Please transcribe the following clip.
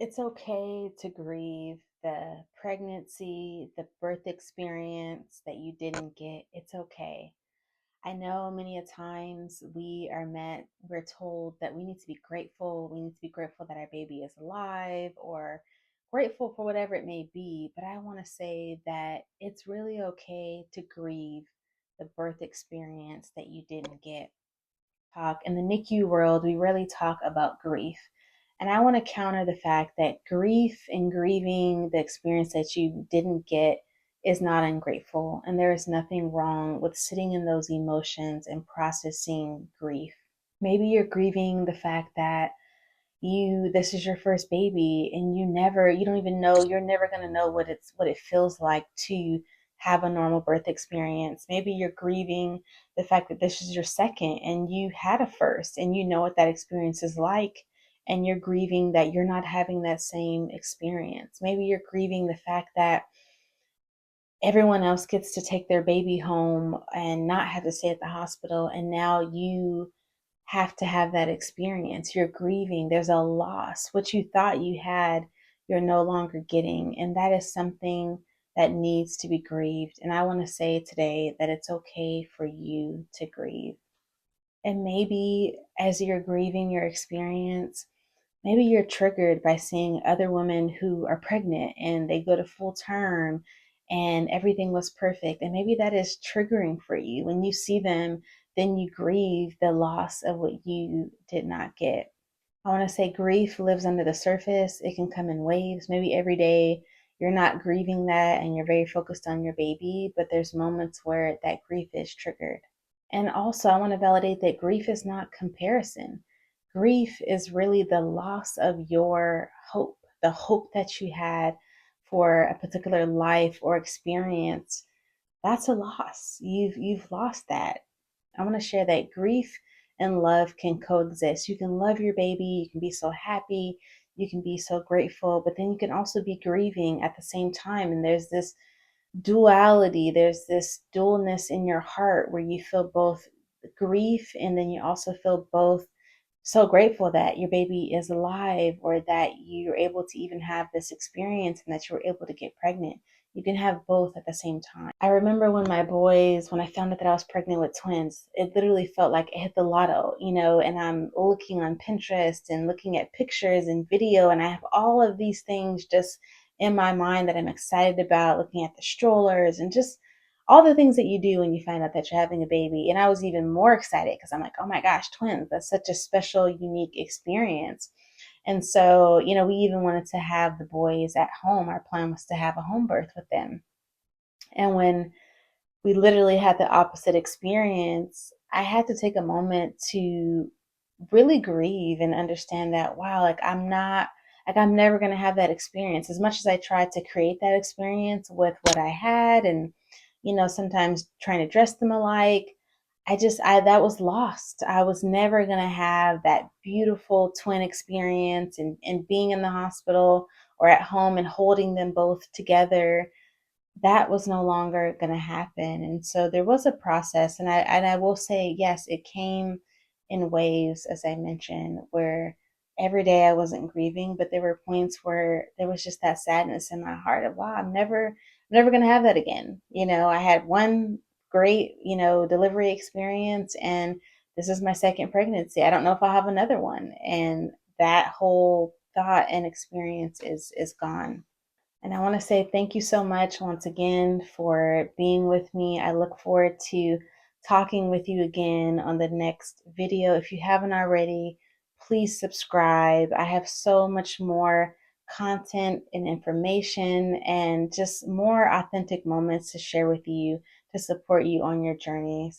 It's okay to grieve the pregnancy, the birth experience that you didn't get. It's okay. I know many a times we're told that we need to be grateful. We need to be grateful that our baby is alive or grateful for whatever it may be. But I want to say that it's really okay to grieve the birth experience that you didn't get. Talk in the NICU world, we rarely talk about grief. And I want to counter the fact that grief and grieving the experience that you didn't get is not ungrateful. And there is nothing wrong with sitting in those emotions and processing grief. Maybe you're grieving the fact that this is your first baby and you don't even know, you're never going to know what it feels like to have a normal birth experience. Maybe you're grieving the fact that this is your second and you had a first and you know what that experience is like, and you're grieving that you're not having that same experience. Maybe you're grieving the fact that everyone else gets to take their baby home and not have to stay at the hospital, and now you have to have that experience. You're grieving. There's a loss. What you thought you had, you're no longer getting. And that is something that needs to be grieved. And I want to say today that it's okay for you to grieve. And maybe as you're grieving your experience, maybe you're triggered by seeing other women who are pregnant and they go to full term and everything was perfect. And maybe that is triggering for you. When you see them, then you grieve the loss of what you did not get. I want to say grief lives under the surface. It can come in waves. Maybe every day you're not grieving that and you're very focused on your baby, but there's moments where that grief is triggered. And also, I want to validate that grief is not comparison. Grief is really the loss of your hope, the hope that you had for a particular life or experience. That's a loss. You've lost that. I want to share that grief and love can coexist. You can love your baby, you can be so happy, you can be so grateful, but then you can also be grieving at the same time. And there's this duality, there's this dualness in your heart where you feel both grief and then you also feel both so grateful that your baby is alive or that you're able to even have this experience and that you were able to get pregnant. You can have both at the same time. I remember when I found out that I was pregnant with twins, it literally felt like I hit the lotto, and I'm looking on Pinterest and looking at pictures and video, and I have all of these things just in my mind that I'm excited about, looking at the strollers and just all the things that you do when you find out that you're having a baby. And I was even more excited because I'm like, oh my gosh, twins, that's such a special, unique experience. And so, we even wanted to have the boys at home. Our plan was to have a home birth with them. And when we literally had the opposite experience, I had to take a moment to really grieve and understand that, wow, I'm never going to have that experience. As much as I tried to create that experience with what I had and, sometimes trying to dress them alike, that was lost. I was never going to have that beautiful twin experience and being in the hospital or at home and holding them both together. That was no longer going to happen. And so there was a process. And I will say, yes, it came in waves, as I mentioned, where every day I wasn't grieving, but there were points where there was just that sadness in my heart of, wow, I'm never going to have that again. I had one great, delivery experience, and this is my second pregnancy. I don't know if I'll have another one. And that whole thought and experience is gone. And I want to say thank you so much once again for being with me. I look forward to talking with you again on the next video. If you haven't already, please subscribe. I have so much more content and information and just more authentic moments to share with you to support you on your journey.